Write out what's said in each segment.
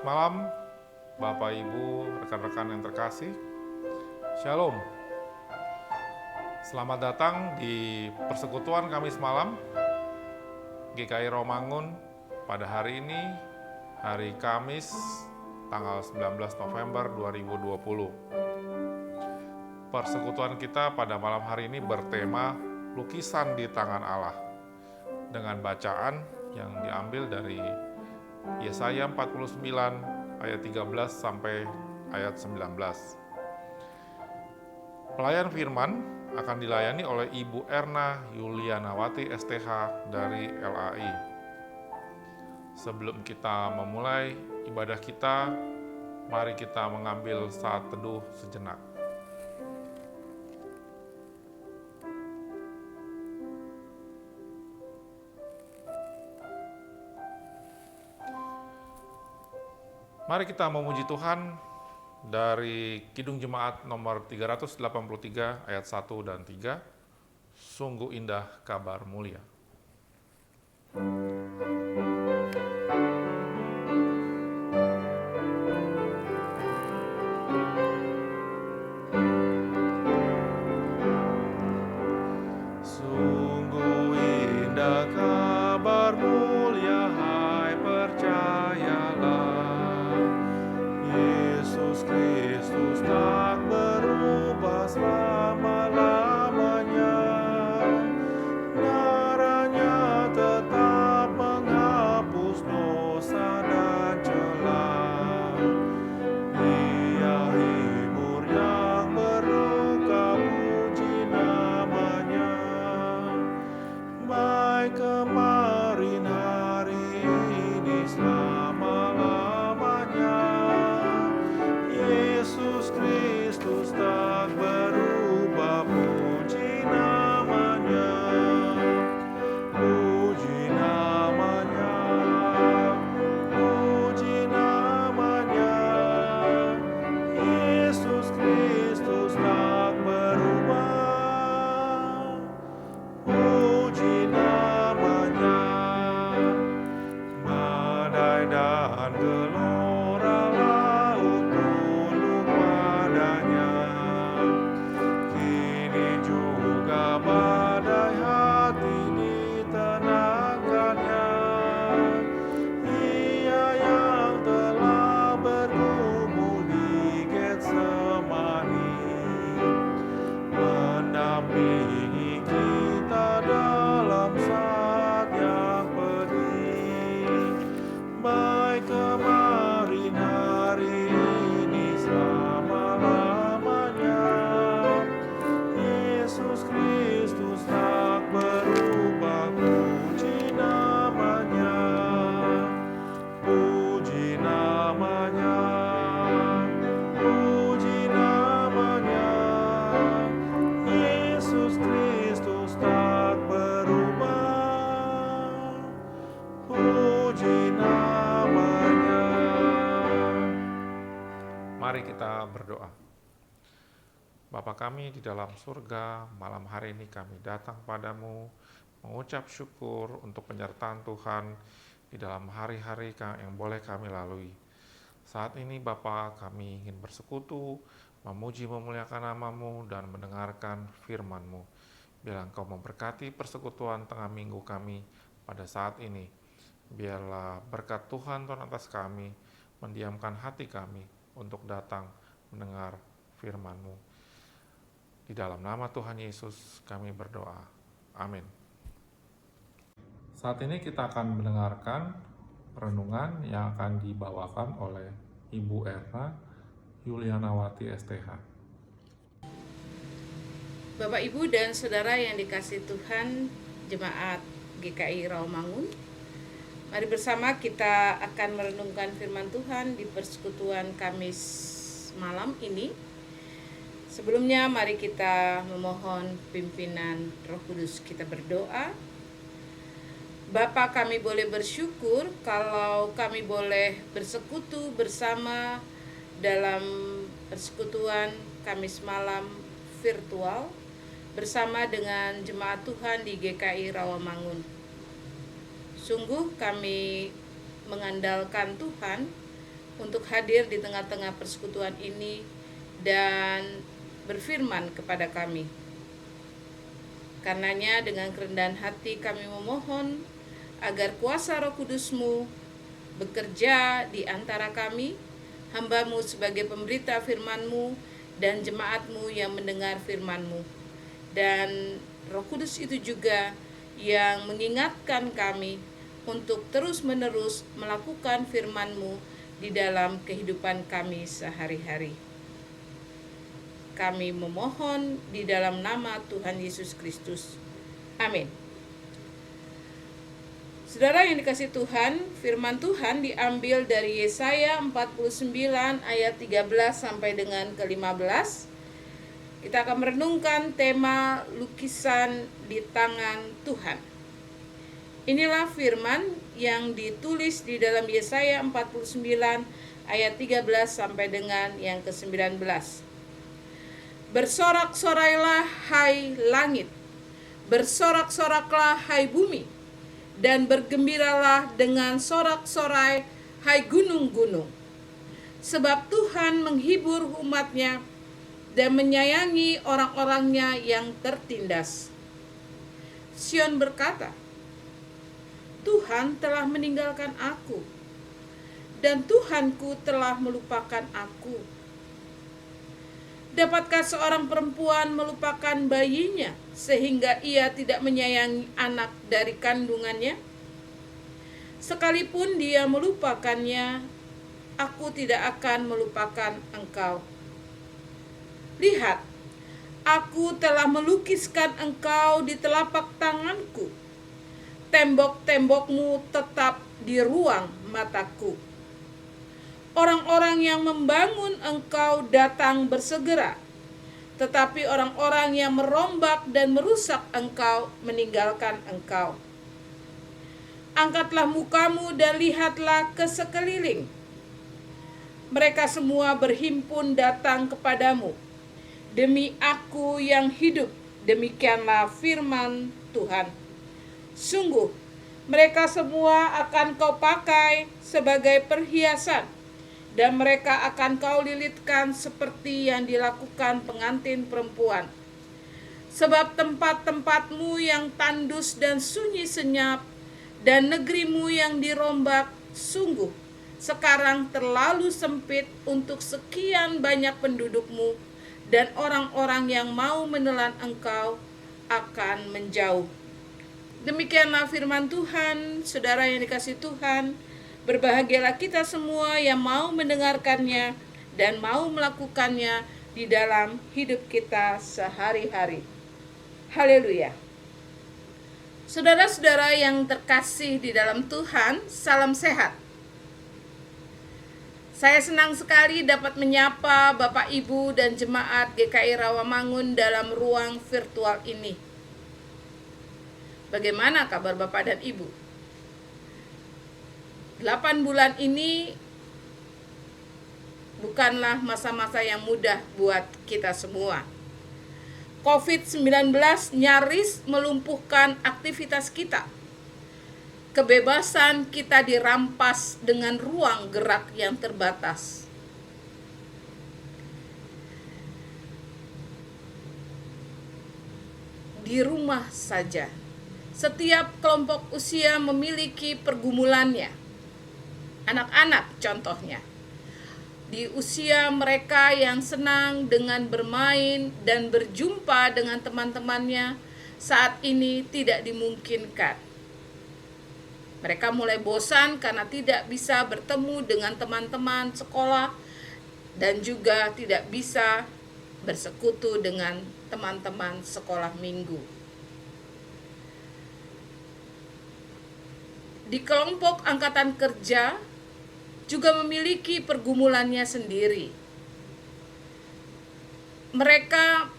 malam, Bapak, Ibu, rekan-rekan yang terkasih. Shalom. Selamat datang di persekutuan Kamis malam GKI Rawamangun pada hari ini, hari Kamis, tanggal 19 November 2020. Persekutuan kita pada malam hari ini bertema lukisan di tangan Allah, dengan bacaan yang diambil dari Yesaya 49 ayat 13 sampai ayat 19. Pelayan firman akan dilayani oleh Ibu Erna Yulianawati STH dari LAI. Sebelum kita memulai ibadah kita, mari kita mengambil saat teduh sejenak. Mari kita memuji Tuhan dari Kidung Jemaat nomor 383 ayat 1 dan 3. Sungguh indah kabar mulia. Sungguh indah kabar mulia, hai percayalah, Yesus Kristus tak berubah selama-lamanya. Darahnya tetap menghapus dosa dan celah. Dia hibur yang berduka, puji namanya. Baik kemarin, hari ini, selama-lamanya. Yesus Kristus tak berubah, puji namanya. Puji namanya, puji namanya. Yesus Kristus tak berubah, puji namanya. Badai dan gelora laut tunduk padanya, kini juga badai hati ditenangkannya. Ia yang telah bergumul di Getsemani, mendampingi kita dalam saat yang pedih. Baik kemarin, hari ini, selama-lamanya. Yesus Kristus tak berubah, puji namanya. Puji namanya, puji namanya. Yesus Kristus tak berubah, puji namanya. Mari kita berdoa. Bapa kami di dalam surga, malam hari ini kami datang padamu mengucap syukur untuk penyertaan Tuhan di dalam hari-hari yang boleh kami lalui. Saat ini Bapa, kami ingin bersekutu, memuji memuliakan nama-Mu dan mendengarkan firman-Mu. Biarlah Engkau memberkati persekutuan tengah minggu kami pada saat ini. Biarlah berkat Tuhan atas kami, mendiamkan hati kami untuk datang mendengar firman-Mu. Di dalam nama Tuhan Yesus kami berdoa. Amin. Saat ini kita akan mendengarkan renungan yang akan dibawakan oleh Ibu Erna Yulianawati STH. Bapak, Ibu, dan Saudara yang dikasihi Tuhan, Jemaat GKI Rawamangun, mari bersama kita akan merenungkan firman Tuhan di persekutuan Kamis malam ini. Sebelumnya mari kita memohon pimpinan Roh Kudus. Kita berdoa. Bapa, kami boleh bersyukur kalau kami boleh bersekutu bersama dalam persekutuan Kamis malam virtual bersama dengan jemaat Tuhan di GKI Rawamangun. Sungguh kami mengandalkan Tuhan untuk hadir di tengah-tengah persekutuan ini dan berfirman kepada kami. Karenanya dengan kerendahan hati kami memohon agar kuasa Roh Kudus-Mu bekerja di antara kami, hamba-Mu sebagai pemberita firman-Mu dan jemaat-Mu yang mendengar firman-Mu. Dan Roh Kudus itu juga yang mengingatkan kami untuk terus-menerus melakukan firman-Mu di dalam kehidupan kami sehari-hari. Kami memohon di dalam nama Tuhan Yesus Kristus. Amin. Saudara yang dikasihi Tuhan, firman Tuhan diambil dari Yesaya 49 ayat 13 sampai dengan ke-15. Kita akan merenungkan tema lukisan di tangan Tuhan. Inilah firman yang ditulis di dalam Yesaya 49 ayat 13 sampai dengan yang ke-19. Bersorak-sorailah hai langit, bersorak-soraklah hai bumi, dan bergembiralah dengan sorak-sorai hai gunung-gunung. Sebab Tuhan menghibur umat-Nya dan menyayangi orang-orangnya yang tertindas. Sion berkata, Tuhan telah meninggalkan aku, dan Tuhanku telah melupakan aku. Dapatkah seorang perempuan melupakan bayinya sehingga ia tidak menyayangi anak dari kandungannya? Sekalipun dia melupakannya, aku tidak akan melupakan engkau. Lihat, aku telah melukiskan engkau di telapak tanganku. Tembok-tembokmu tetap di ruang mataku. Orang-orang yang membangun engkau datang bersegera, tetapi orang-orang yang merombak dan merusak engkau meninggalkan engkau. Angkatlah mukamu dan lihatlah ke sekeliling. Mereka semua berhimpun datang kepadamu. Demi aku yang hidup, demikianlah firman Tuhan. Sungguh, mereka semua akan kau pakai sebagai perhiasan, dan mereka akan kau lilitkan seperti yang dilakukan pengantin perempuan. Sebab tempat-tempatmu yang tandus dan sunyi senyap, dan negerimu yang dirombak, sungguh sekarang terlalu sempit untuk sekian banyak pendudukmu, dan orang-orang yang mau menelan engkau akan menjauh. Demikianlah firman Tuhan. Saudara yang dikasihi Tuhan, berbahagialah kita semua yang mau mendengarkannya dan mau melakukannya di dalam hidup kita sehari-hari. Haleluya. Saudara-saudara yang terkasih di dalam Tuhan, salam sehat. Saya senang sekali dapat menyapa Bapak, Ibu, dan jemaat GKI Rawamangun dalam ruang virtual ini. Bagaimana kabar Bapak dan Ibu? 8 bulan ini bukanlah masa-masa yang mudah buat kita semua. COVID-19 nyaris melumpuhkan aktivitas kita. Kebebasan kita dirampas dengan ruang gerak yang terbatas. Di rumah saja, setiap kelompok usia memiliki pergumulannya. Anak-anak contohnya, di usia mereka yang senang dengan bermain dan berjumpa dengan teman-temannya, saat ini tidak dimungkinkan. Mereka mulai bosan karena tidak bisa bertemu dengan teman-teman sekolah dan juga tidak bisa bersekutu dengan teman-teman sekolah minggu. Di kelompok angkatan kerja juga memiliki pergumulannya sendiri. Mereka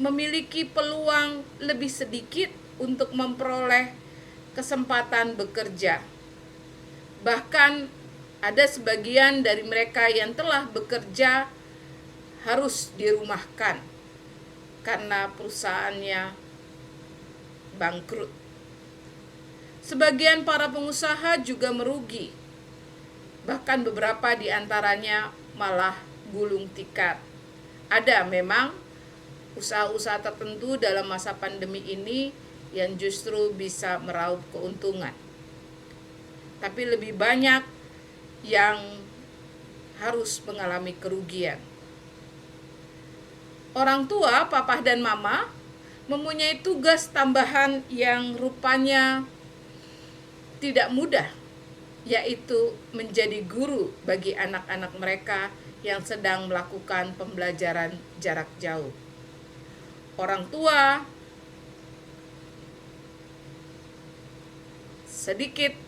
memiliki peluang lebih sedikit untuk memperoleh kesempatan bekerja. Bahkan ada sebagian dari mereka yang telah bekerja harus dirumahkan karena perusahaannya bangkrut. Sebagian para pengusaha juga merugi. Bahkan beberapa di antaranya malah gulung tikar. Ada memang usaha-usaha tertentu dalam masa pandemi ini yang justru bisa meraup keuntungan. Tapi lebih banyak yang harus mengalami kerugian. Orang tua, papa dan mama, mempunyai tugas tambahan yang rupanya tidak mudah, yaitu menjadi guru bagi anak-anak mereka yang sedang melakukan pembelajaran jarak jauh. Orang tua sedikit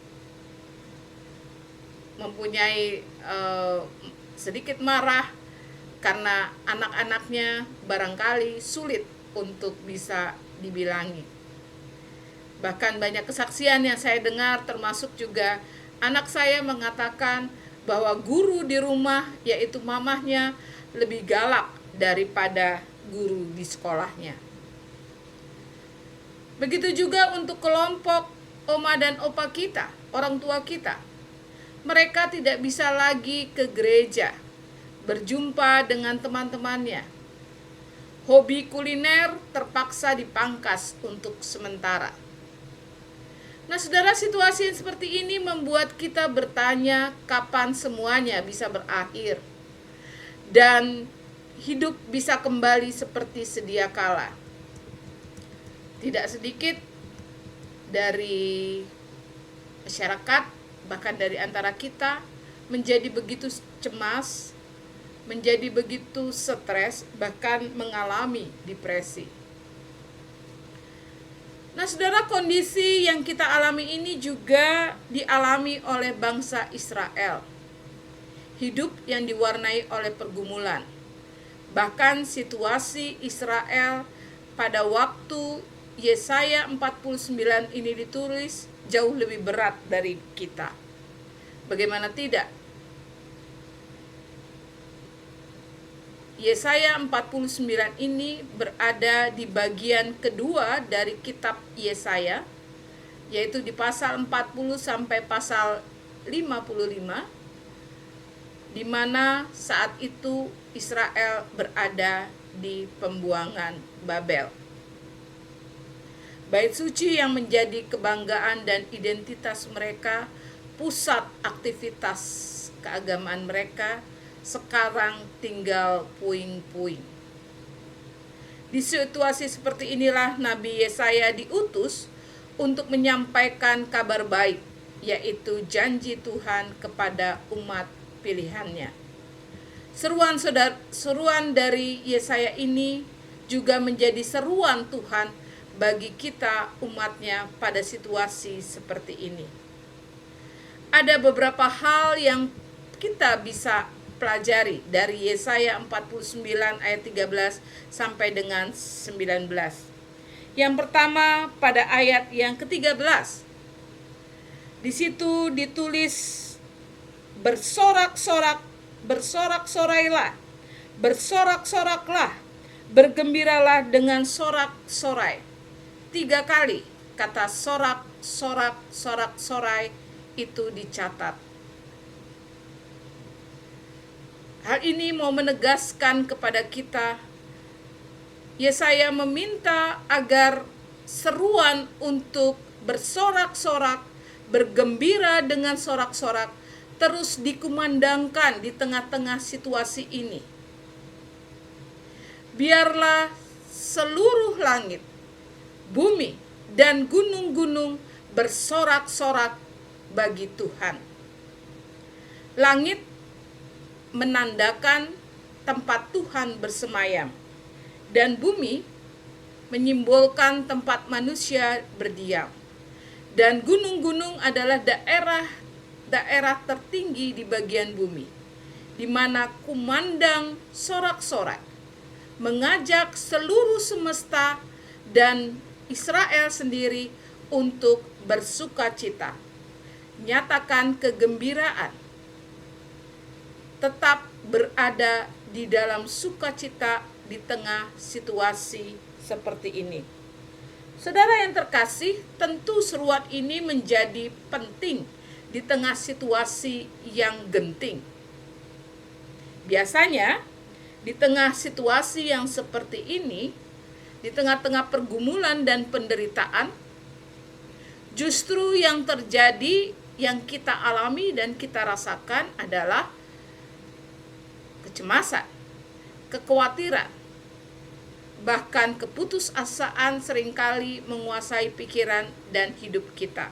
sedikit marah karena anak-anaknya barangkali sulit untuk bisa dibilangi. Bahkan banyak kesaksian yang saya dengar, termasuk juga anak saya mengatakan bahwa guru di rumah, yaitu mamahnya, lebih galak daripada guru di sekolahnya. Begitu juga untuk kelompok oma dan opa kita, orang tua kita. Mereka tidak bisa lagi ke gereja, berjumpa dengan teman-temannya. Hobi kuliner terpaksa dipangkas untuk sementara. Nah, saudara, situasi yang seperti ini membuat kita bertanya kapan semuanya bisa berakhir dan hidup bisa kembali seperti sedia kala. Tidak sedikit dari masyarakat, bahkan dari antara kita, menjadi begitu cemas, menjadi begitu stres, bahkan mengalami depresi. Nah, saudara, kondisi yang kita alami ini juga dialami oleh bangsa Israel. Hidup yang diwarnai oleh pergumulan. Bahkan situasi Israel pada waktu Yesaya 49 ini ditulis jauh lebih berat dari kita. Bagaimana tidak? Yesaya 49 ini berada di bagian kedua dari kitab Yesaya, yaitu di pasal 40 sampai pasal 55, di mana saat itu Israel berada di pembuangan Babel. Bait suci yang menjadi kebanggaan dan identitas mereka, pusat aktivitas keagamaan mereka, sekarang tinggal puing-puing. Di situasi seperti inilah Nabi Yesaya diutus untuk menyampaikan kabar baik, yaitu janji Tuhan kepada umat pilihannya. Seruan dari Yesaya ini juga menjadi seruan Tuhan bagi kita umatnya pada situasi seperti ini. Ada beberapa hal yang kita bisa pelajari dari Yesaya 49 ayat 13 sampai dengan 19. Yang pertama pada ayat yang ke-13. Di situ ditulis, bersorak-sorailah, bersorak-soraklah, bergembiralah dengan sorak-sorai. 3 kali kata sorak, sorak, sorak-sorai itu dicatat. Hal ini mau menegaskan kepada kita, Yesaya meminta agar seruan untuk bersorak-sorak, bergembira dengan sorak-sorak terus dikumandangkan di tengah-tengah situasi ini. Biarlah seluruh langit, bumi, dan gunung-gunung bersorak-sorak bagi Tuhan. Langit menandakan tempat Tuhan bersemayam, dan bumi menyimbolkan tempat manusia berdiam. Dan gunung-gunung adalah daerah tertinggi di bagian bumi, di mana kumandang sorak-sorai mengajak seluruh semesta dan Israel sendiri untuk bersukacita. Nyatakan kegembiraan, tetap berada di dalam sukacita di tengah situasi seperti ini. Saudara yang terkasih, tentu seruan ini menjadi penting di tengah situasi yang genting. Biasanya, di tengah situasi yang seperti ini, di tengah-tengah pergumulan dan penderitaan, justru yang terjadi, yang kita alami dan kita rasakan adalah kecemasan, kekhawatiran, bahkan keputusasaan seringkali menguasai pikiran dan hidup kita.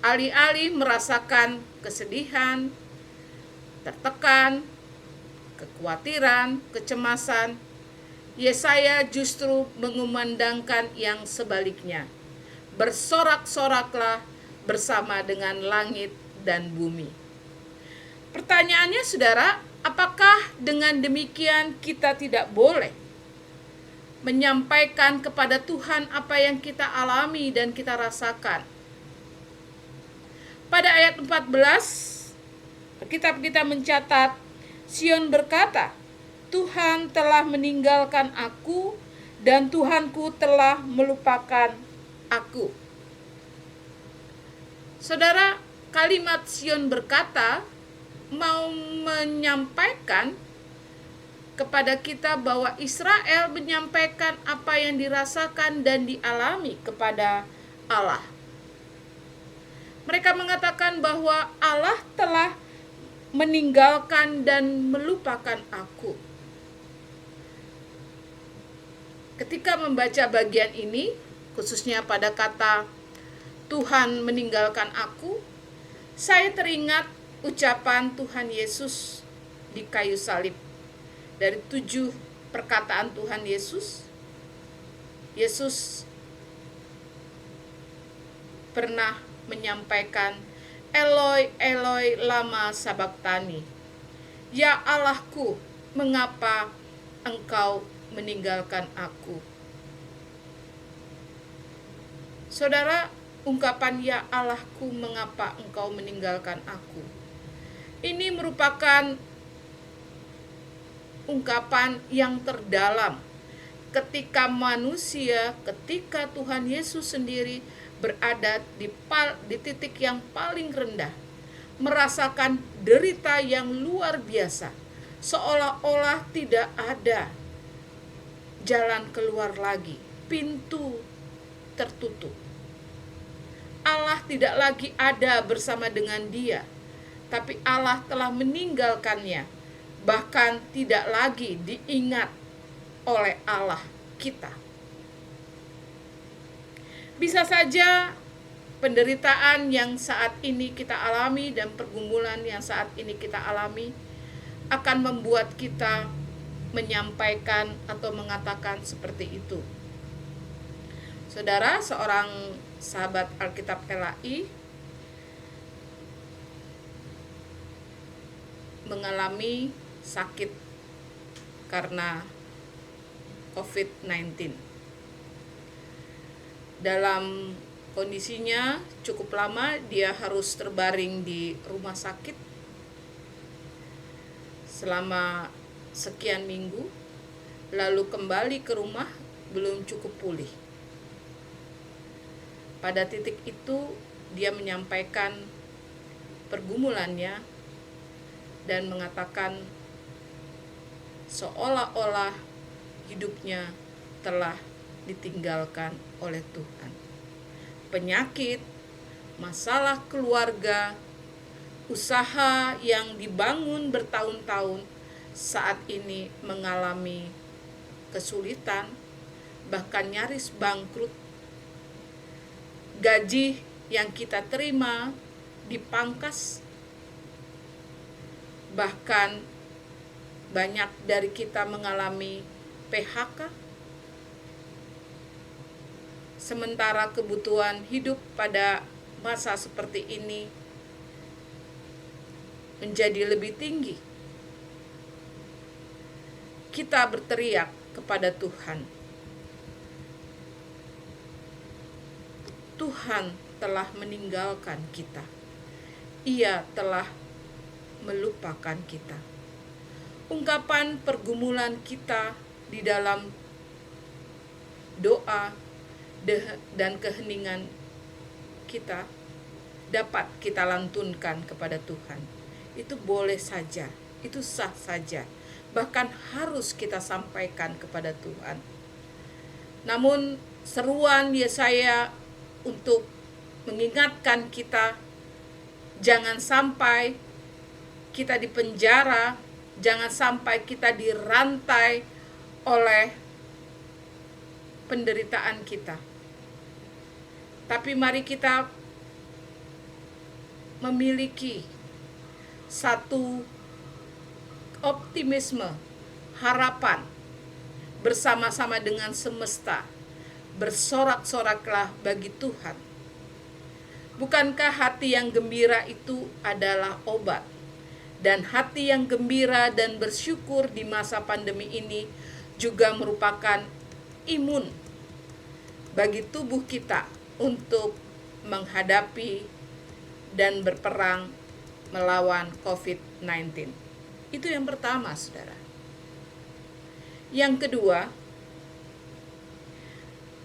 Alih-alih merasakan kesedihan, tertekan, kekhawatiran, kecemasan, Yesaya justru mengumandangkan yang sebaliknya. Bersorak-soraklah bersama dengan langit dan bumi. Pertanyaannya, saudara, apakah dengan demikian kita tidak boleh menyampaikan kepada Tuhan apa yang kita alami dan kita rasakan? Pada ayat 14, Alkitab kita mencatat, Sion berkata, Tuhan telah meninggalkan aku dan Tuhanku telah melupakan aku. Saudara, kalimat Sion berkata mau menyampaikan kepada kita bahwa Israel menyampaikan apa yang dirasakan dan dialami kepada Allah. Mereka mengatakan bahwa Allah telah meninggalkan dan melupakan aku. Ketika membaca bagian ini, khususnya pada kata Tuhan meninggalkan aku, saya teringat ucapan Tuhan Yesus di kayu salib. Dari 7 perkataan Tuhan Yesus, Yesus pernah menyampaikan, Eloi, Eloi, lama sabachthani. Ya Allahku, mengapa engkau meninggalkan aku? Saudara, ungkapan ya Allahku, mengapa engkau meninggalkan aku, ini merupakan ungkapan yang terdalam ketika manusia, ketika Tuhan Yesus sendiri berada di titik yang paling rendah, merasakan derita yang luar biasa, seolah-olah tidak ada jalan keluar lagi, pintu tertutup. Allah tidak lagi ada bersama dengan dia, tapi Allah telah meninggalkannya, bahkan tidak lagi diingat oleh Allah kita. Bisa saja penderitaan yang saat ini kita alami dan pergumulan yang saat ini kita alami akan membuat kita menyampaikan atau mengatakan seperti itu. Saudara, seorang sahabat Alkitab LAI mengalami sakit karena COVID-19. Dalam kondisinya cukup lama, dia harus terbaring di rumah sakit selama sekian minggu, lalu kembali ke rumah belum cukup pulih. Pada titik itu dia menyampaikan pergumulannya dan mengatakan seolah-olah hidupnya telah ditinggalkan oleh Tuhan. Penyakit, masalah keluarga, usaha yang dibangun bertahun-tahun saat ini mengalami kesulitan, bahkan nyaris bangkrut. Gaji yang kita terima dipangkas, bahkan banyak dari kita mengalami PHK. Sementara kebutuhan hidup pada masa seperti ini menjadi lebih tinggi. Kita berteriak kepada Tuhan. Tuhan telah meninggalkan kita. Ia telah melupakan kita. Ungkapan pergumulan kita di dalam doa dan keheningan kita dapat kita lantunkan kepada Tuhan. Itu boleh saja, itu sah saja, bahkan harus kita sampaikan kepada Tuhan. Namun seruan Yesaya untuk mengingatkan kita, jangan sampai kita dipenjara, jangan sampai kita dirantai oleh penderitaan kita. Tapi mari kita memiliki satu optimisme, harapan, bersama-sama dengan semesta. Bersorak-soraklah bagi Tuhan. Bukankah hati yang gembira itu adalah obat? Dan hati yang gembira dan bersyukur di masa pandemi ini juga merupakan imun bagi tubuh kita untuk menghadapi dan berperang melawan COVID-19. Itu yang pertama, saudara. Yang kedua,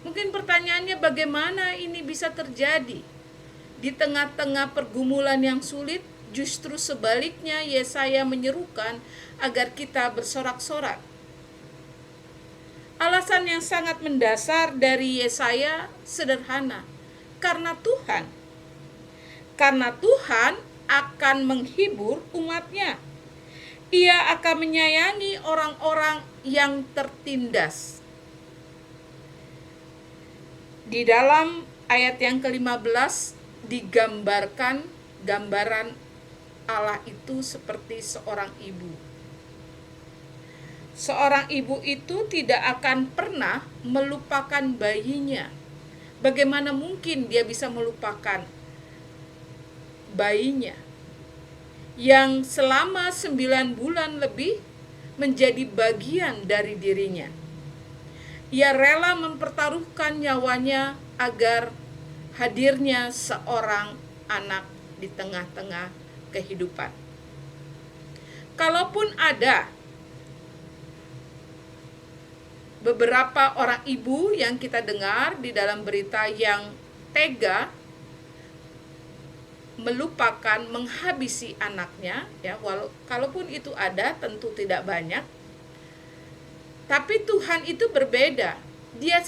mungkin pertanyaannya bagaimana ini bisa terjadi? Di tengah-tengah pergumulan yang sulit, justru sebaliknya Yesaya menyerukan agar kita bersorak-sorak. Alasan yang sangat mendasar dari Yesaya sederhana, karena Tuhan akan menghibur umatnya. Ia akan menyayangi orang-orang yang tertindas. Di dalam ayat yang ke-15 digambarkan gambaran Allah itu seperti seorang ibu. Seorang ibu itu tidak akan pernah melupakan bayinya. Bagaimana mungkin dia bisa melupakan bayinya yang selama 9 bulan lebih menjadi bagian dari dirinya. Ia rela mempertaruhkan nyawanya agar hadirnya seorang anak di tengah-tengah kehidupan. Kalaupun ada beberapa orang ibu yang kita dengar di dalam berita yang tega melupakan, menghabisi anaknya, ya, kalaupun itu ada, tentu tidak banyak. Tapi Tuhan itu berbeda. Dia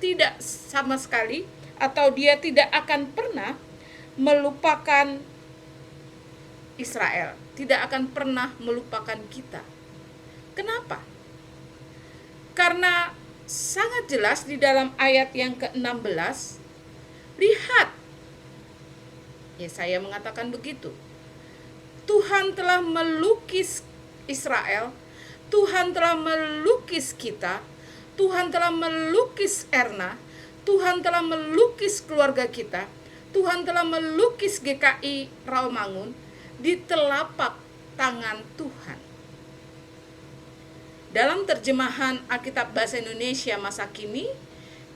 tidak sama sekali, atau dia tidak akan pernah melupakan Israel, tidak akan pernah melupakan kita. Kenapa? Karena sangat jelas di dalam ayat yang ke-16, lihat, Yesaya mengatakan begitu. Tuhan telah melukis Israel, Tuhan telah melukis kita, Tuhan telah melukis Erna, Tuhan telah melukis keluarga kita, Tuhan telah melukis GKI Rawamangun di telapak tangan Tuhan. Dalam terjemahan Alkitab Bahasa Indonesia masa kini,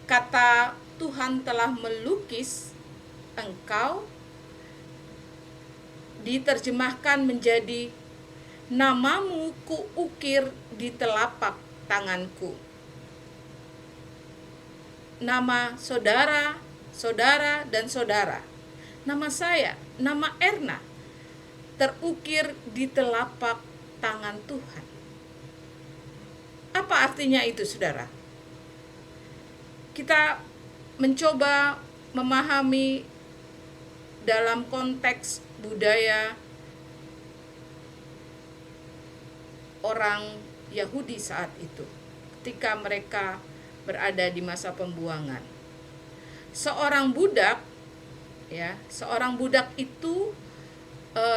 kata Tuhan telah melukis engkau diterjemahkan menjadi namamu kuukir di telapak tanganku. Nama saudara, saudara dan saudara, nama saya, nama Erna, terukir di telapak tangan Tuhan. Apa artinya itu, saudara? Kita mencoba memahami dalam konteks budaya orang Yahudi saat itu, ketika mereka berada di masa pembuangan. Seorang budak, ya, seorang budak itu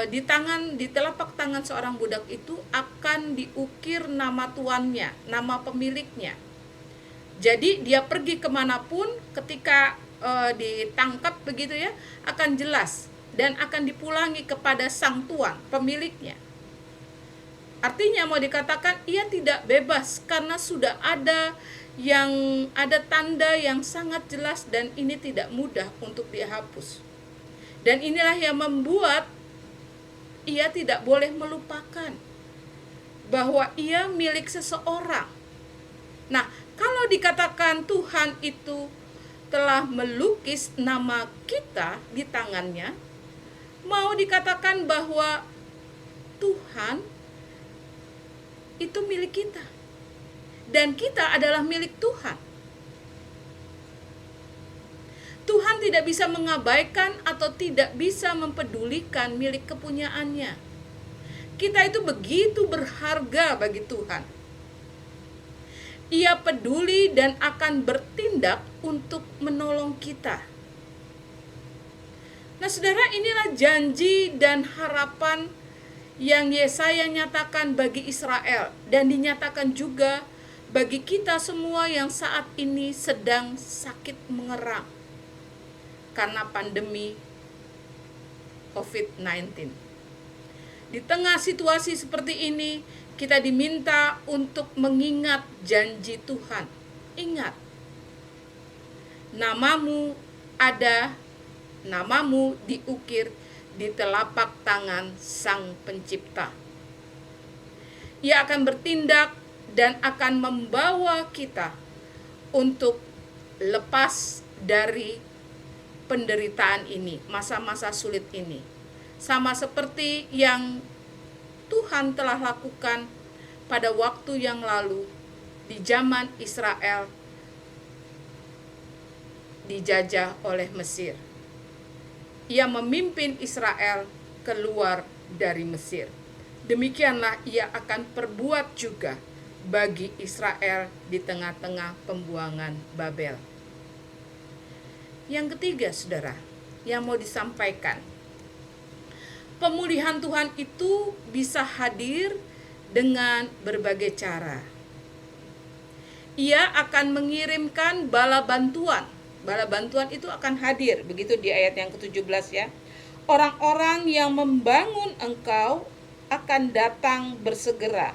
di telapak tangan seorang budak itu akan diukir nama tuannya, nama pemiliknya. Jadi dia pergi kemanapun, ketika ditangkap begitu ya, akan jelas dan akan dipulangi kepada sang tuan, pemiliknya. Artinya mau dikatakan ia tidak bebas karena sudah ada tanda yang sangat jelas dan ini tidak mudah untuk dihapus. Dan inilah yang membuat ia tidak boleh melupakan bahwa ia milik seseorang. Nah, kalau dikatakan Tuhan itu telah melukis nama kita di tangannya, mau dikatakan bahwa Tuhan itu milik kita dan kita adalah milik Tuhan. Tuhan tidak bisa mengabaikan atau tidak bisa mempedulikan milik kepunyaannya. Kita itu begitu berharga bagi Tuhan. Ia peduli dan akan bertindak untuk menolong kita. Nah, saudara, inilah janji dan harapan yang Yesaya nyatakan bagi Israel dan dinyatakan juga bagi kita semua yang saat ini sedang sakit mengerang karena pandemi COVID-19. Di tengah situasi seperti ini, kita diminta untuk mengingat janji Tuhan. Ingat, namamu diukir di telapak tangan Sang Pencipta. Ia akan bertindak dan akan membawa kita untuk lepas dari penderitaan ini, masa-masa sulit ini. Sama seperti yang Tuhan telah lakukan pada waktu yang lalu di zaman Israel dijajah oleh Mesir. Ia memimpin Israel keluar dari Mesir. Demikianlah ia akan perbuat juga bagi Israel di tengah-tengah pembuangan Babel. Yang ketiga, saudara, yang mau disampaikan, pemulihan Tuhan itu bisa hadir dengan berbagai cara. Ia akan mengirimkan bala bantuan. Bala bantuan itu akan hadir, begitu di ayat yang ke-17 ya. Orang-orang yang membangun engkau akan datang bersegera.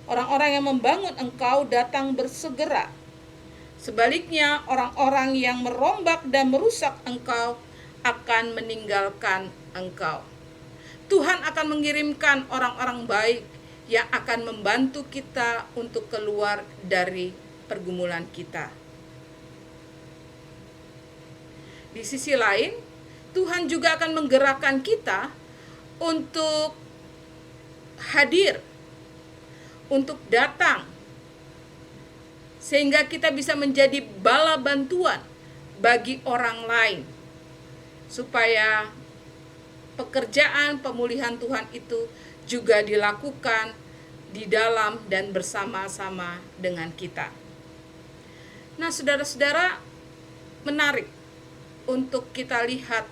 Orang-orang yang membangun engkau datang bersegera. Sebaliknya, orang-orang yang merombak dan merusak engkau akan meninggalkan engkau. Tuhan akan mengirimkan orang-orang baik yang akan membantu kita untuk keluar dari pergumulan kita. Di sisi lain, Tuhan juga akan menggerakkan kita untuk hadir, untuk datang, sehingga kita bisa menjadi bala bantuan bagi orang lain, supaya pekerjaan pemulihan Tuhan itu juga dilakukan di dalam dan bersama-sama dengan kita. Nah, saudara-saudara, menarik untuk kita lihat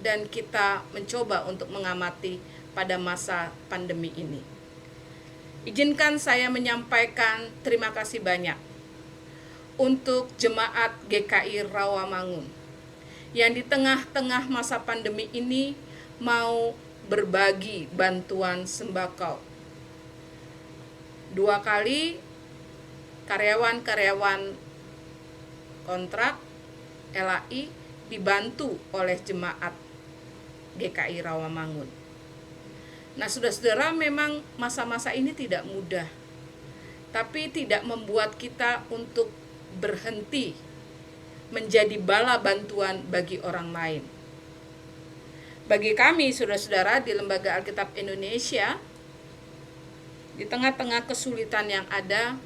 dan kita mencoba untuk mengamati pada masa pandemi ini. Izinkan saya menyampaikan terima kasih banyak untuk jemaat GKI Rawamangun yang di tengah-tengah masa pandemi ini mau berbagi bantuan sembako. 2 kali karyawan-karyawan kontrak LAI dibantu oleh jemaat GKI Rawamangun. Nah, saudara-saudara, memang masa-masa ini tidak mudah, tapi tidak membuat kita untuk berhenti menjadi bala bantuan bagi orang lain. Bagi kami, saudara-saudara, di Lembaga Alkitab Indonesia, di tengah-tengah kesulitan yang ada,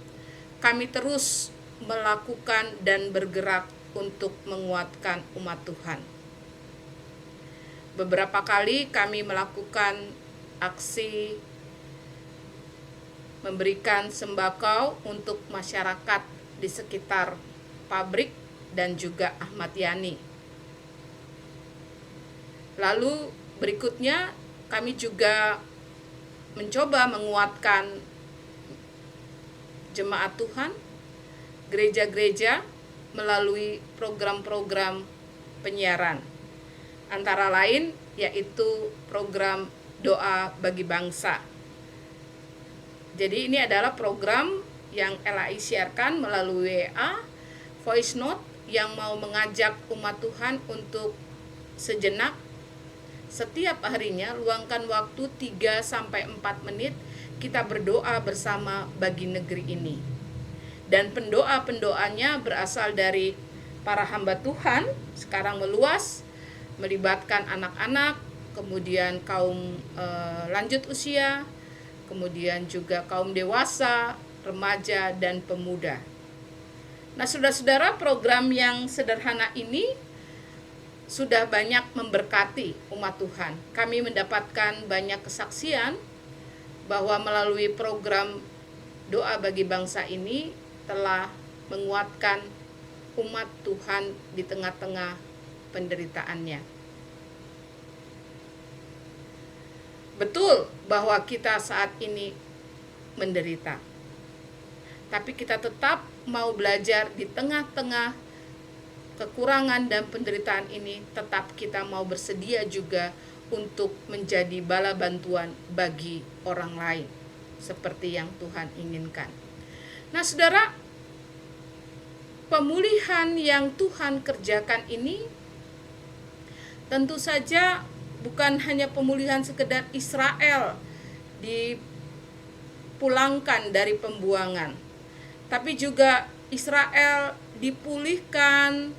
kami terus melakukan dan bergerak untuk menguatkan umat Tuhan. Beberapa kali kami melakukan aksi memberikan sembako untuk masyarakat di sekitar pabrik dan juga Ahmad Yani. Lalu berikutnya kami juga mencoba menguatkan jemaat Tuhan, gereja-gereja melalui program-program penyiaran. Antara lain yaitu program doa bagi bangsa. Jadi ini adalah program yang LAI siarkan melalui WA, voice note yang mau mengajak umat Tuhan untuk sejenak setiap harinya luangkan waktu 3-4 menit kita berdoa bersama bagi negeri ini. Dan pendoa-pendoanya berasal dari para hamba Tuhan sekarang meluas, melibatkan anak-anak, kemudian kaum lanjut usia, kemudian juga kaum dewasa, remaja, dan pemuda. Nah, saudara-saudara, program yang sederhana ini sudah banyak memberkati umat Tuhan. Kami mendapatkan banyak kesaksian bahwa melalui program doa bagi bangsa ini telah menguatkan umat Tuhan di tengah-tengah penderitaannya. Betul bahwa kita saat ini menderita, tapi kita tetap mau belajar di tengah-tengah kekurangan dan penderitaan ini, tetap kita mau bersedia juga untuk menjadi bala bantuan bagi orang lain seperti yang Tuhan inginkan. Nah, saudara, pemulihan yang Tuhan kerjakan ini tentu saja bukan hanya pemulihan sekedar Israel dipulangkan dari pembuangan, tapi juga Israel dipulihkan,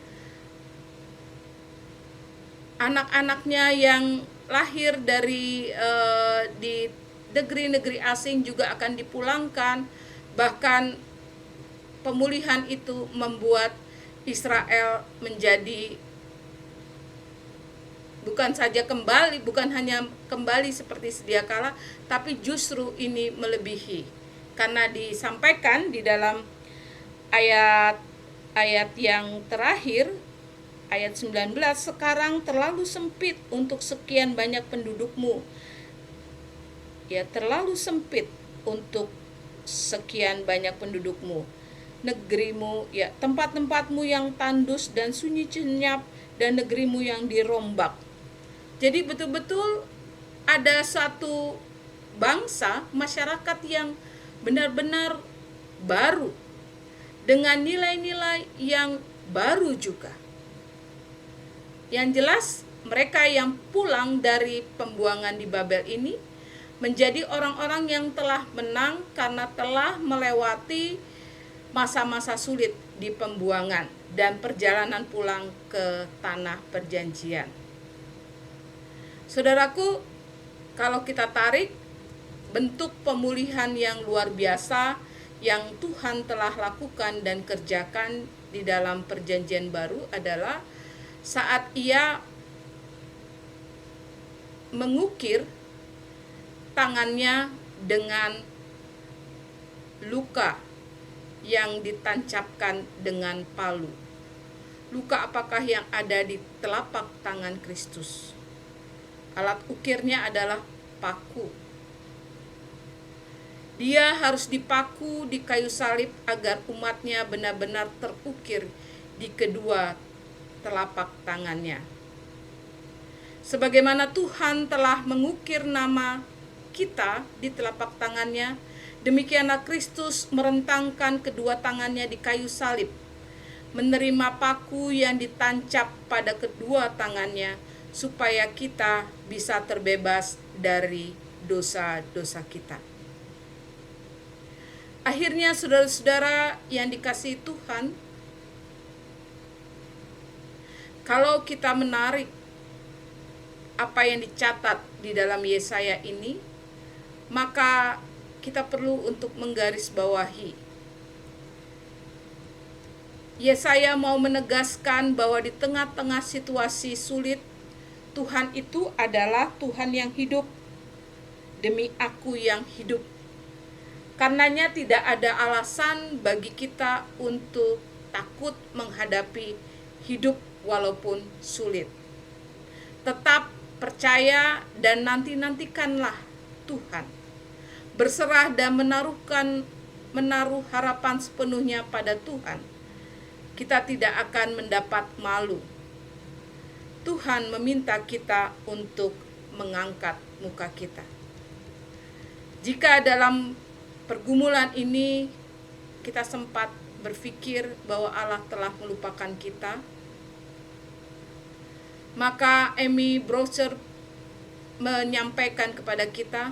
anak-anaknya yang lahir dari di negeri-negeri asing juga akan dipulangkan. Bahkan pemulihan itu membuat Israel menjadi bukan hanya kembali seperti sedia kala, tapi justru ini melebihi. Karena disampaikan di dalam ayat yang terakhir, ayat 19, sekarang terlalu sempit untuk sekian banyak pendudukmu. Ya, terlalu sempit untuk sekian banyak pendudukmu. Negerimu, ya, tempat-tempatmu yang tandus dan sunyi senyap, dan negerimu yang dirombak. Jadi betul-betul ada satu bangsa, masyarakat yang benar-benar baru, dengan nilai-nilai yang baru juga. Yang jelas, mereka yang pulang dari pembuangan di Babel ini menjadi orang-orang yang telah menang karena telah melewati masa-masa sulit di pembuangan dan perjalanan pulang ke tanah perjanjian. Saudaraku, kalau kita tarik bentuk pemulihan yang luar biasa yang Tuhan telah lakukan dan kerjakan di dalam perjanjian baru adalah saat Ia mengukir tangannya dengan luka yang ditancapkan dengan palu. Luka apakah yang ada di telapak tangan Kristus? Alat ukirnya adalah paku. Dia harus dipaku di kayu salib agar umatnya benar-benar terukir di kedua telapak tangannya. Sebagaimana Tuhan telah mengukir nama kita di telapak tangannya, demikianlah Kristus merentangkan kedua tangannya di kayu salib, menerima paku yang ditancap pada kedua tangannya, supaya kita bisa terbebas dari dosa-dosa kita. Akhirnya, saudara-saudara yang dikasihi Tuhan, kalau kita menarik apa yang dicatat di dalam Yesaya ini, maka kita perlu untuk menggarisbawahi. Yesaya mau menegaskan bahwa di tengah-tengah situasi sulit, Tuhan itu adalah Tuhan yang hidup. Demi Aku yang hidup. Karenanya tidak ada alasan bagi kita untuk takut menghadapi hidup walaupun sulit. Tetap percaya dan nantikanlah Tuhan. Berserah dan menaruh harapan sepenuhnya pada Tuhan. Kita tidak akan mendapat malu. Tuhan meminta kita untuk mengangkat muka kita. Jika dalam pergumulan ini kita sempat berpikir bahwa Allah telah melupakan kita, maka Amy Browser menyampaikan kepada kita,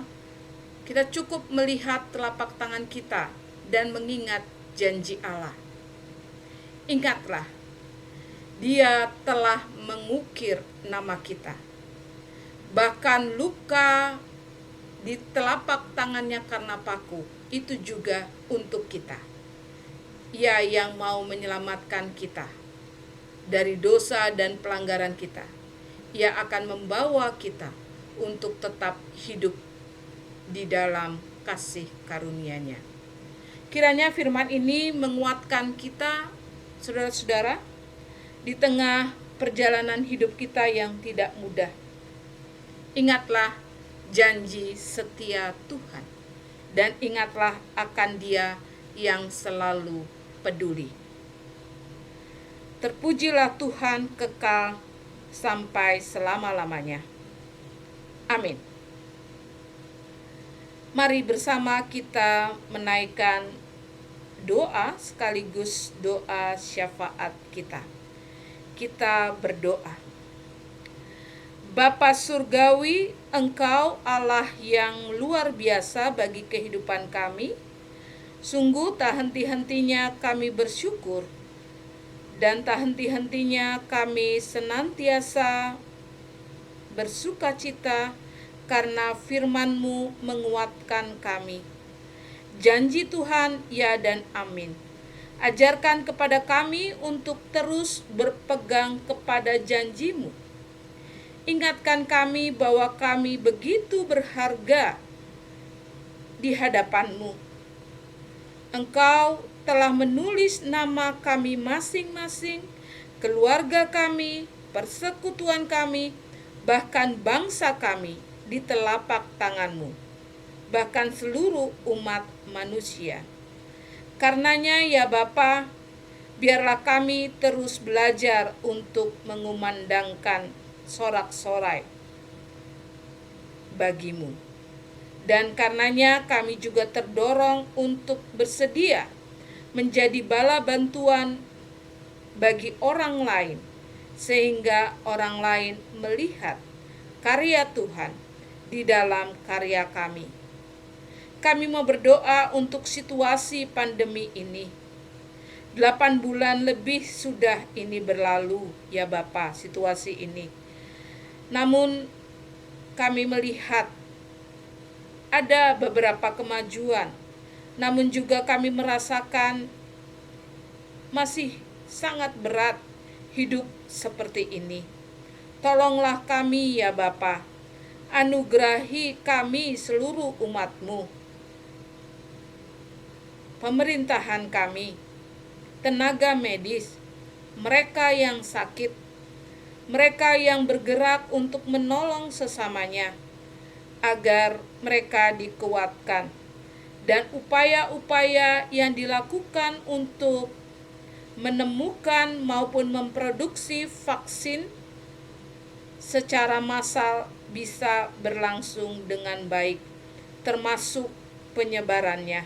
kita cukup melihat telapak tangan kita dan mengingat janji Allah. Ingatlah, Dia telah mengukir nama kita. Bahkan luka di telapak tangannya karena paku, itu juga untuk kita. Ia yang mau menyelamatkan kita dari dosa dan pelanggaran kita. Ia akan membawa kita untuk tetap hidup di dalam kasih karunia-Nya. Kiranya firman ini menguatkan kita, saudara-saudara, di tengah perjalanan hidup kita yang tidak mudah. Ingatlah janji setia Tuhan, dan ingatlah akan Dia yang selalu peduli. Terpujilah Tuhan kekal sampai selama-lamanya. Amin. Mari bersama kita menaikkan doa sekaligus doa syafaat kita. Kita berdoa. Bapa Surgawi, Engkau Allah yang luar biasa bagi kehidupan kami. Sungguh tak henti-hentinya kami bersyukur, dan tak henti-hentinya kami senantiasa bersukacita karena firman-Mu menguatkan kami. Janji Tuhan, ya dan amin. Ajarkan kepada kami untuk terus berpegang kepada janji-Mu. Ingatkan kami bahwa kami begitu berharga di hadapan-Mu. Engkau telah menulis nama kami masing-masing, keluarga kami, persekutuan kami, bahkan bangsa kami di telapak tangan-Mu, bahkan seluruh umat manusia. Karenanya ya Bapa, biarlah kami terus belajar untuk mengumandangkan sorak-sorai bagi-Mu. Dan karenanya kami juga terdorong untuk bersedia menjadi bala bantuan bagi orang lain, sehingga orang lain melihat karya Tuhan di dalam karya kami. Kami mau berdoa untuk situasi pandemi ini. 8 bulan lebih sudah ini berlalu ya Bapa, situasi ini. Namun kami melihat ada beberapa kemajuan, namun juga kami merasakan masih sangat berat hidup seperti ini. Tolonglah kami ya Bapa, anugerahi kami seluruh umat-Mu, pemerintahan kami, tenaga medis, mereka yang sakit, mereka yang bergerak untuk menolong sesamanya, agar mereka dikuatkan, dan upaya-upaya yang dilakukan untuk menemukan maupun memproduksi vaksin secara massal bisa berlangsung dengan baik, termasuk penyebarannya,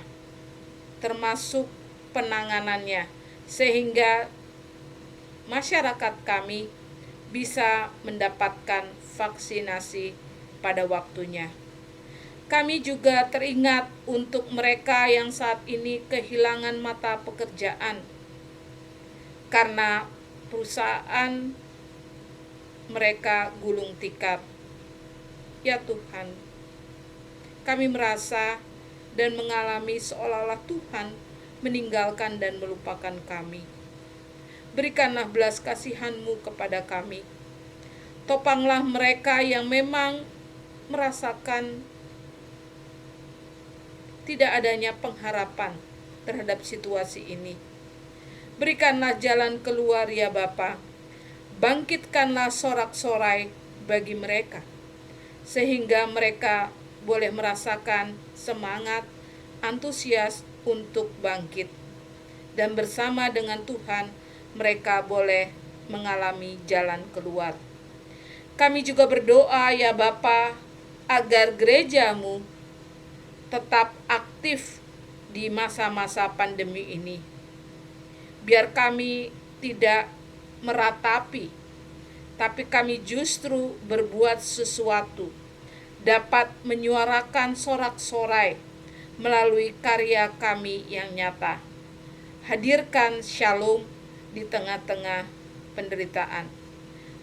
termasuk penanganannya, sehingga masyarakat kami bisa mendapatkan vaksinasi pada waktunya. Kami juga teringat untuk mereka yang saat ini kehilangan mata pekerjaan karena perusahaan mereka gulung tikar. Ya Tuhan, kami merasa dan mengalami seolah-olah Tuhan meninggalkan dan melupakan kami. Berikanlah belas kasihan-Mu kepada kami. Topanglah mereka yang memang merasakan tidak adanya pengharapan terhadap situasi ini. Berikanlah jalan keluar ya Bapa. Bangkitkanlah sorak-sorai bagi mereka, sehingga mereka boleh merasakan semangat, antusias untuk bangkit. Dan bersama dengan Tuhan, mereka boleh mengalami jalan keluar. Kami juga berdoa ya Bapa, agar gereja-Mu tetap aktif di masa-masa pandemi ini. Biar kami tidak meratapi, tapi kami justru berbuat sesuatu, dapat menyuarakan sorak-sorai melalui karya kami yang nyata. Hadirkan shalom di tengah-tengah penderitaan.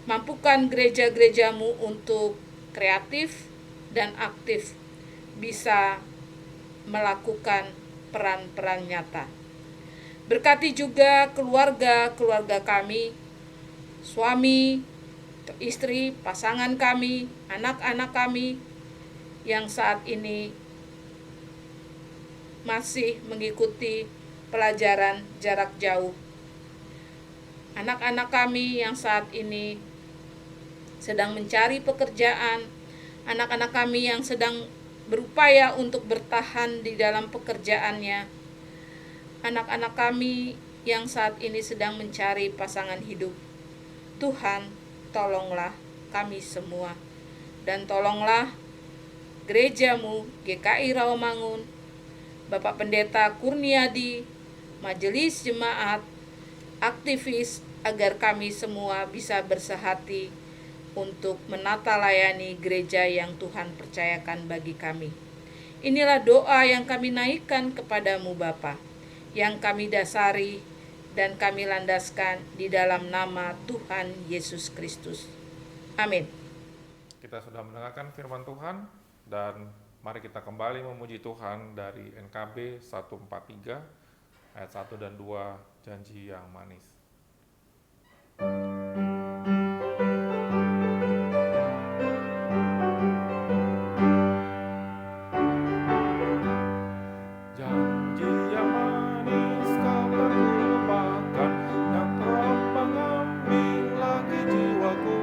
Mampukan gereja-gerejamu untuk kreatif dan aktif bisa melakukan peran-peran nyata. Berkati juga keluarga-keluarga kami, suami, istri, pasangan kami, anak-anak kami yang saat ini masih mengikuti pelajaran jarak jauh. Anak-anak kami yang saat ini sedang mencari pekerjaan, anak-anak kami yang sedang berupaya untuk bertahan di dalam pekerjaannya, anak-anak kami yang saat ini sedang mencari pasangan hidup. Tuhan, tolonglah kami semua, dan tolonglah gerejamu GKI Rawamangun, Bapak Pendeta Kurniadi, majelis jemaat, aktivis, agar kami semua bisa bersehati untuk menata layani gereja yang Tuhan percayakan bagi kami. Inilah doa yang kami naikkan kepadamu Bapa, yang kami dasari dan kami landaskan di dalam nama Tuhan Yesus Kristus. Amin. Kita sudah mendengarkan firman Tuhan, dan mari kita kembali memuji Tuhan dari NKB 143 ayat 1 dan 2, janji yang manis. Janji yang manis kau tak lupakan, yang telah mengambil lagi jiwaku.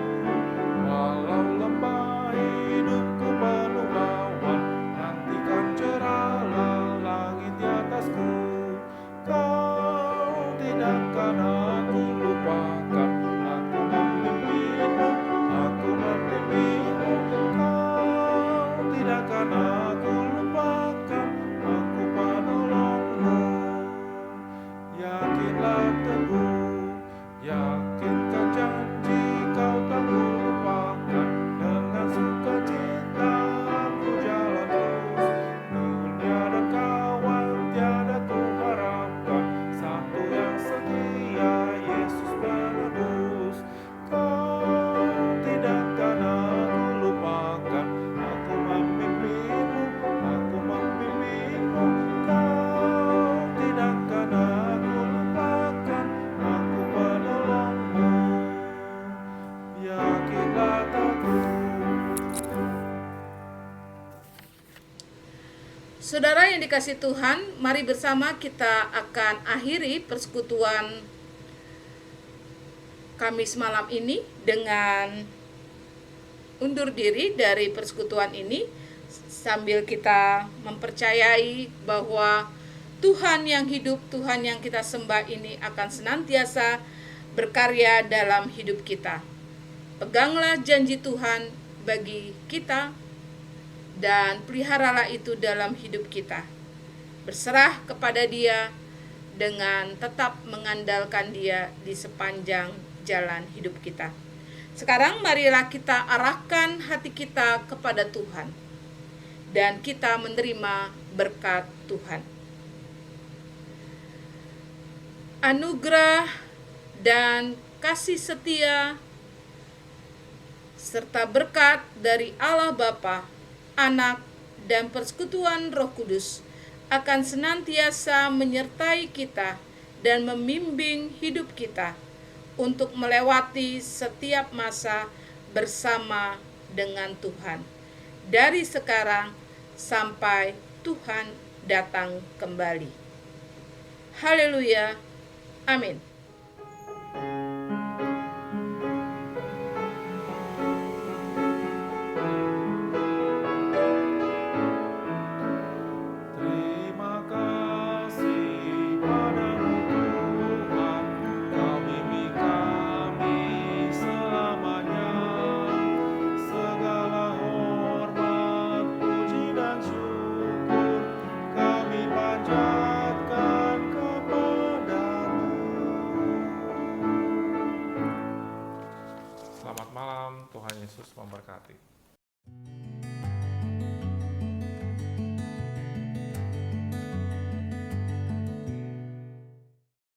Walau lembah hidupku penuh awan, nantikan cerahlah langit di atasku. Kau tidak akan aku lupakan, aku memimpimu, aku memimpimu. Kau tidak akan aku lupakan, aku penolongmu. Yakinlah teguh, yakinkan janji kau tak lupakan. Dengan sukacita aku jalan terus, dunia dan kawan tiada ku harapkan, satu yang setia, Yesus penebus. Kau tidak akan aku lupakan, aku memimpimu, aku memimpimu. Kau tidak akan aku lupakan, aku penolongmu. Yakinlah teguh. Saudara yang dikasihi Tuhan, mari bersama kita akan akhiri persekutuan Kamis malam ini dengan undur diri dari persekutuan ini, sambil kita mempercayai bahwa Tuhan yang hidup, Tuhan yang kita sembah ini akan senantiasa berkarya dalam hidup kita. Peganglah janji Tuhan bagi kita dan peliharalah itu dalam hidup kita. Berserah kepada Dia dengan tetap mengandalkan Dia di sepanjang jalan hidup kita. Sekarang marilah kita arahkan hati kita kepada Tuhan dan kita menerima berkat Tuhan. Anugerah dan kasih setia serta berkat dari Allah Bapa, Anak, dan persekutuan Roh Kudus akan senantiasa menyertai kita dan membimbing hidup kita untuk melewati setiap masa bersama dengan Tuhan, dari sekarang sampai Tuhan datang kembali. Haleluya. Amin. Terima kasih padamu Tuhan, Kau bimbing kami selamanya. Segala hormat, puji dan syukur kami panjatkan kepadamu. Selamat malam, Tuhan Yesus memberkati.